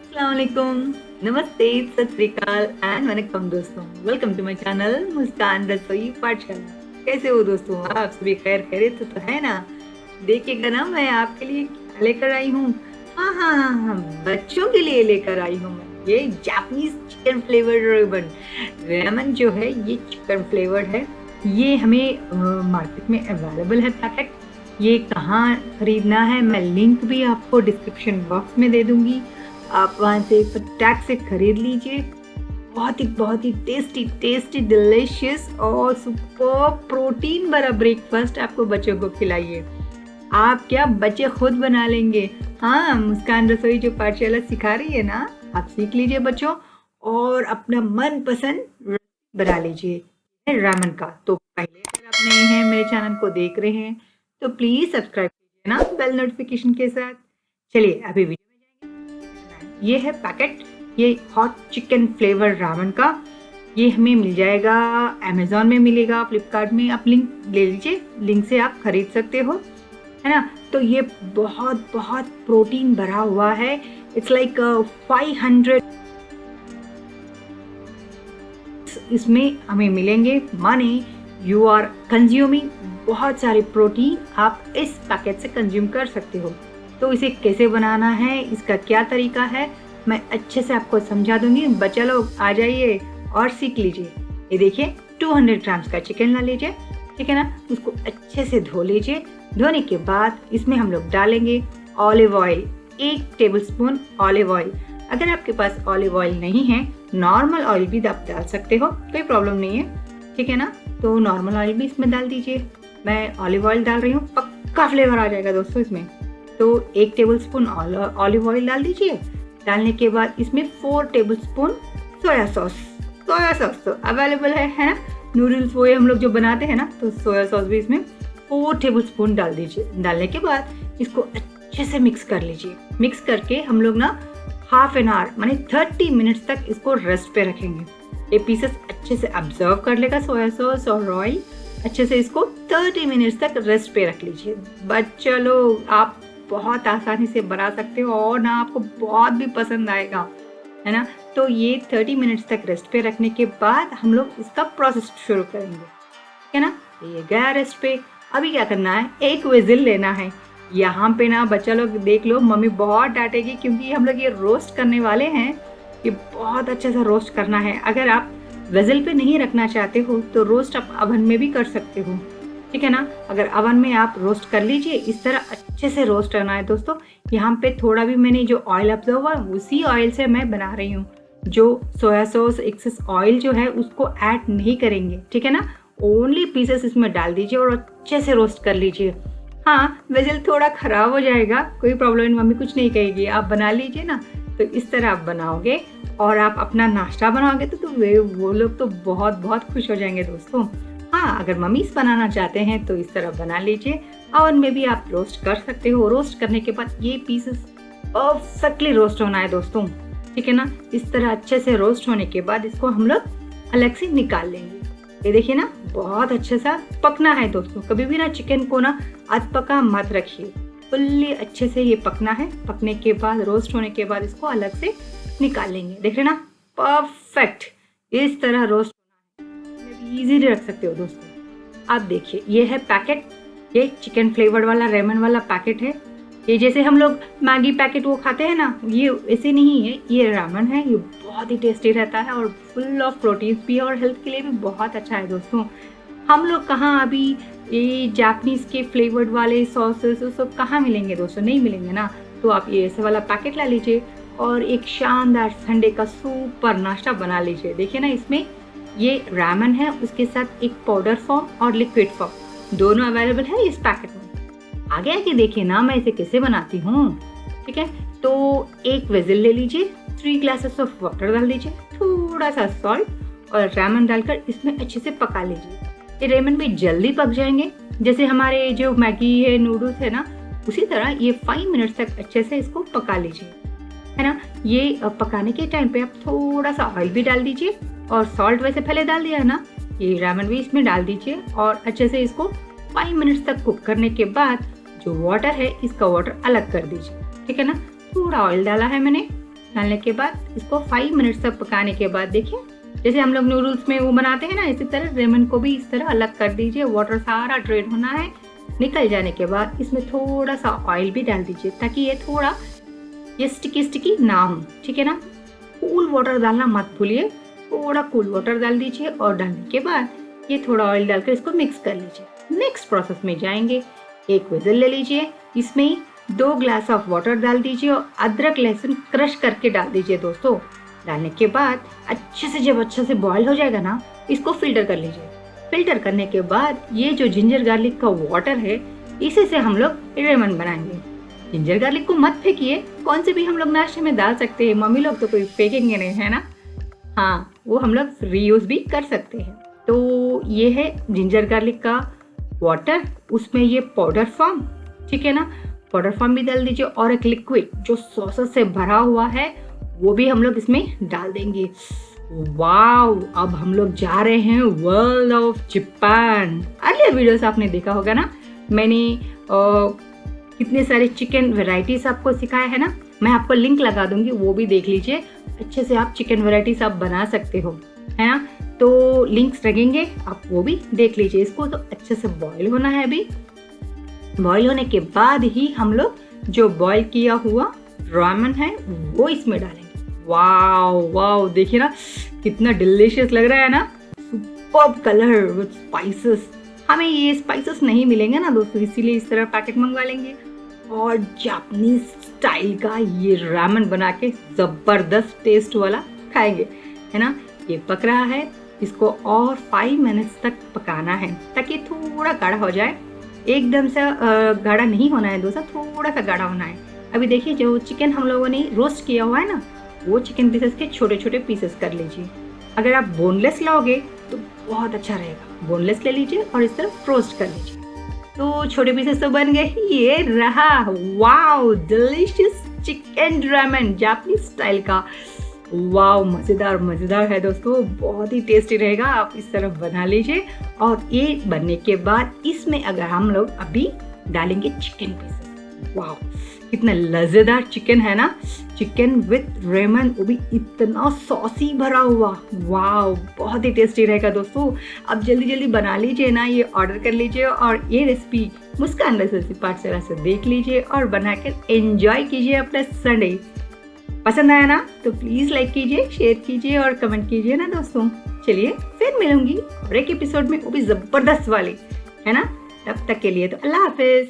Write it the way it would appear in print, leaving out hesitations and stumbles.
अस्सलाम वालेकुम, नमस्ते, सत श्री अकाल एंड वनकम दोस्तों। वेलकम टू माय चैनल मुस्कान रसोई पाठशाला। कैसे हो दोस्तों? आप सभी खैर खैरियत तो है ना? देखिएगा ना, मैं आपके लिए क्या लेकर आई हूँ। हाँ, बच्चों के लिए लेकर आई हूँ मैं ये Japanese chicken flavoured ramen. Ramen जो है ये चिकन फ्लेवर्ड है। ये हमें मार्केट में अवेलेबल है पैकेट। ये कहाँ खरीदना है मैं लिंक भी आपको डिस्क्रिप्शन बॉक्स में दे दूंगी। आप वहाँ से फटाक से खरीद लीजिए। बहुत ही टेस्टी टेस्टी डिलिशियस और सुपर प्रोटीन भरा ब्रेकफास्ट आपको बच्चों को खिलाइए। आप क्या बच्चे खुद बना लेंगे। हाँ, मुस्कान रसोई जो पाठशाला सिखा रही है ना, आप सीख लीजिए बच्चों और अपना मनपसंद बना लीजिए रामन का। तो पहले अगर आप नए हैं, मेरे चैनल को देख रहे हैं, तो प्लीज सब्सक्राइब कीजिए ना बेल नोटिफिकेशन के साथ। चलिए अभी वीडियो ये है पैकेट, ये हॉट चिकन फ्लेवर रामन का। ये हमें मिल जाएगा, अमेज़ॉन में मिलेगा, फ्लिपकार्ट में। आप लिंक ले लीजिए, लिंक से आप खरीद सकते हो, है ना। तो ये बहुत प्रोटीन भरा हुआ है। इट्स लाइक 500 इसमें हमें मिलेंगे। माने यू आर कंज्यूमिंग बहुत सारे प्रोटीन आप इस पैकेट से कंज्यूम कर सकते हो। तो इसे कैसे बनाना है, इसका क्या तरीका है, मैं अच्छे से आपको समझा दूंगी। बच्चा लोग आ जाइए और सीख लीजिए। ये देखिए 200 ग्राम्स का चिकन ला लीजिए, ठीक है ना। उसको अच्छे से धो लीजिए। धोने के बाद इसमें हम लोग डालेंगे olive oil, 1 tablespoon olive oil. अगर आपके पास ऑलिव ऑयल नहीं है, नॉर्मल ऑयल भी आप डाल सकते हो, कोई प्रॉब्लम नहीं है, ठीक है ना। तो नॉर्मल ऑयल भी इसमें डाल दीजिए। मैं ऑलिव ऑयल डाल रही हूँ, पक्का फ्लेवर आ जाएगा दोस्तों इसमें। तो 1 टेबलस्पून ऑलिव ऑयल डाल दीजिए। डालने के बाद इसमें 4 टेबलस्पून सोया सॉस तो अवेलेबल है ना। नूडल्स वो हम लोग जो बनाते हैं ना, तो सोया सॉस भी इसमें 4 टेबलस्पून डाल दीजिए। डालने के बाद इसको अच्छे से मिक्स कर लीजिए। मिक्स करके हम लोग ना हाफ एन आवर माने 30 मिनट्स तक इसको रेस्ट पे रखेंगे। ये पीसेस अच्छे से ऑब्जर्व कर लेगा सोया सॉस और ऑयल। अच्छे से इसको 30 मिनट्स तक रेस्ट पे रख लीजिए। बच्चा लोग आप बहुत आसानी से बना सकते हो और ना आपको बहुत भी पसंद आएगा, है ना। तो ये 30 मिनट्स तक रेस्ट पे रखने के बाद हम लोग इसका प्रोसेस शुरू करेंगे, ठीक है ना। ये गया रेस्ट पे। अभी क्या करना है, एक विजिल लेना है। यहाँ पे ना बच्चा लोग देख लो, मम्मी बहुत डांटेगी क्योंकि हम लोग ये रोस्ट करने वाले हैं। ये बहुत अच्छे से रोस्ट करना है। अगर आप विजिल पे नहीं रखना चाहते हो तो रोस्ट आप अवन में भी कर सकते हो, ठीक है ना। अगर अवन में आप रोस्ट कर लीजिए, इस तरह अच्छे से रोस्ट करना है दोस्तों। यहाँ पे थोड़ा भी मैंने जो ऑयल ऑब्जर्व हुआ उसी ऑयल से मैं बना रही हूँ। जो सोया सॉस एक्सेस ऑयल जो है उसको ऐड नहीं करेंगे, ठीक है ना। ओनली पीसेस इसमें डाल दीजिए और अच्छे से रोस्ट कर लीजिए। हाँ, वेजल थोड़ा खराब हो जाएगा, कोई प्रॉब्लम नहीं, मम्मी कुछ नहीं कहेगी। आप बना लीजिए ना। तो इस तरह आप बनाओगे और आप अपना नाश्ता बनाओगे तो वो लोग तो बहुत खुश हो जाएंगे दोस्तों। हाँ, अगर मम्मीज बनाना चाहते हैं तो इस तरह बना लीजिए। ओवन में भी आप रोस्ट कर सकते हो। रोस्ट करने के बाद ये पीसेस परफेक्टली रोस्ट होना है दोस्तों, ठीक है ना। इस तरह अच्छे से रोस्ट होने के बाद इसको हम लोग अलग से निकाल लेंगे। ये देखिए ना, बहुत अच्छे सा पकना है दोस्तों। कभी भी ना चिकन को ना अध पका मत रखिए, फुल्ली अच्छे से ये पकना है। पकने के बाद रोस्ट होने के बाद इसको अलग से निकाल लेंगे। देख रहे ना, परफेक्ट इस तरह रोस्ट इजीली रख सकते हो दोस्तों। आप देखिए, ये है पैकेट, ये चिकन फ्लेवर वाला रेमन वाला पैकेट है। ये जैसे हम लोग मैगी पैकेट वो खाते हैं ना, ये ऐसे नहीं है, ये रामन है। ये बहुत ही टेस्टी रहता है और फुल ऑफ प्रोटीन्स भी है और हेल्थ के लिए भी बहुत अच्छा है दोस्तों। हम लोग कहाँ अभी ये जापानीज के फ्लेवर्ड वाले सॉसेस सब कहाँ मिलेंगे दोस्तों, नहीं मिलेंगे ना। तो आप ये ऐसे वाला पैकेट ला लीजिए और एक शानदार संडे का सुपर नाश्ता बना लीजिए। देखिए ना, इसमें ये रामन है, उसके साथ एक पाउडर फॉर्म और लिक्विड फॉर्म दोनों अवेलेबल है इस पैकेट में। आगे देखिए ना मैं इसे कैसे बनाती हूँ, ठीक है। तो एक वेजिल ले लीजिए, 3 ग्लासेस ऑफ वाटर डाल दीजिए, थोड़ा सा सॉल्ट और रामन डालकर इसमें अच्छे से पका लीजिए। ये रामन भी जल्दी पक जाएंगे, जैसे हमारे जो मैगी है, नूडल्स है ना, उसी तरह ये 5 मिनट्स तक अच्छे से इसको पका लीजिए, है ना। ये पकाने के टाइम पे आप थोड़ा सा ऑयल भी डाल दीजिए और सॉल्ट वैसे पहले डाल दिया है ना, ये रामन भी इसमें डाल दीजिए और अच्छे से इसको 5 मिनट्स तक कुक करने के बाद जो वाटर है इसका वाटर अलग कर दीजिए, ठीक है ना। थोड़ा ऑयल डाला है मैंने, डालने के बाद इसको 5 मिनट्स तक पकाने के बाद देखिए जैसे हम लोग नूडल्स में वो बनाते हैं ना, इसी तरह रेमन को भी इस तरह अलग कर दीजिए। वाटर सारा ड्रेन होना है। निकल जाने के बाद इसमें थोड़ा सा ऑयल भी डाल दीजिए ताकि ये थोड़ा ये स्टिकी ना हो, ठीक है ना। कूल वाटर डालना मत भूलिए, थोड़ा कूल वाटर डाल दीजिए और डालने के बाद ये थोड़ा ऑयल डालकर इसको मिक्स कर लीजिए। नेक्स्ट प्रोसेस में जाएंगे। एक विजिल ले लीजिए, इसमें 2 ग्लास ऑफ वाटर डाल दीजिए और अदरक लहसुन क्रश करके डाल दीजिए दोस्तों। डालने के बाद जब अच्छे से बॉईल हो जाएगा ना, इसको फिल्टर कर लीजिए। फिल्टर करने के बाद ये जो जिंजर गार्लिक का वाटर है, इसी से हम लोग रेमन बनाएंगे। जिंजर गार्लिक को मत फेंकिए, कौन से भी हम लोग नाश्ते में डाल सकते हैं। मम्मी लोग तो कोई फेंकेंगे नहीं, है ना। हाँ, वो हम लोग रीयूज भी कर सकते हैं। तो ये है जिंजर गार्लिक का वाटर, उसमें ये पाउडर फॉर्म, ठीक है ना, पाउडर फॉर्म भी डाल दीजिए और एक लिक्विड जो सॉसेस से भरा हुआ है वो भी हम लोग इसमें डाल देंगे। वाओ, अब हम लोग जा रहे हैं world of Japan. Earlier videos आपने देखा होगा ना, मैंने कितने सारे चिकन वेराइटीज आपको सिखाया है ना। मैं आपको लिंक लगा दूंगी, वो भी देख लीजिए। अच्छे से आप चिकन वेराइटीज आप बना सकते हो, है ना। तो लिंक्स लगेंगे, आप वो भी देख लीजिए। इसको तो अच्छे से बॉईल होना है। अभी बॉईल होने के बाद ही हम लोग जो बॉईल किया हुआ रामेन है वो इसमें डालेंगे। वाओ वाओ, देखिए ना कितना डिलीशियस लग रहा है ना। Superb colour with spices. हमें ये स्पाइसेस नहीं मिलेंगे ना दोस्तों, इसीलिए इस तरह पैकेट मंगवा लेंगे और जापानीज स्टाइल का ये रामेन बना के जबरदस्त टेस्ट वाला खाएंगे, है ना। ये पक रहा है, इसको और 5 मिनट्स तक पकाना है ताकि थोड़ा गाढ़ा हो जाए। एकदम से गाढ़ा नहीं होना है दोस्तों, थोड़ा सा गाढ़ा होना है। अभी देखिए जो चिकन हम लोगों ने रोस्ट किया हुआ है ना, वो चिकन पीसेस के छोटे छोटे पीसेस कर लीजिए। अगर आप बोनलेस लाओगे तो बहुत अच्छा रहेगा। बोनलेस ले लीजिए और इस तरह रोस्ट कर लीजिए। तो छोटे पीसेस तो बन गए। ये रहा wow delicious chicken ramen Japanese style का। वाओ, मज़ेदार है दोस्तों, बहुत ही टेस्टी रहेगा। आप इस तरह बना लीजिए। और ये बनने के बाद इसमें अगर हम लोग अभी डालेंगे चिकन पीसेस, वाओ कितना लज़ेदार चिकन है ना। चिकन विथ रेमन, वो भी इतना सॉसी भरा हुआ। वाओ, बहुत ही टेस्टी रहेगा दोस्तों। अब जल्दी बना लीजिए ना, ये ऑर्डर कर लीजिए और ये रेसिपी मुस्कान रेसिपी पाठशाला से देख लीजिए और बनाकर एंजॉय कीजिए अपना संडे। पसंद आया ना तो प्लीज़ लाइक कीजिए, शेयर कीजिए और कमेंट कीजिए ना दोस्तों। चलिए फिर मिलूंगी और एक एपिसोड में, वो भी ज़बरदस्त वाली, है ना। तब तक के लिए तो अल्लाह हाफिज़।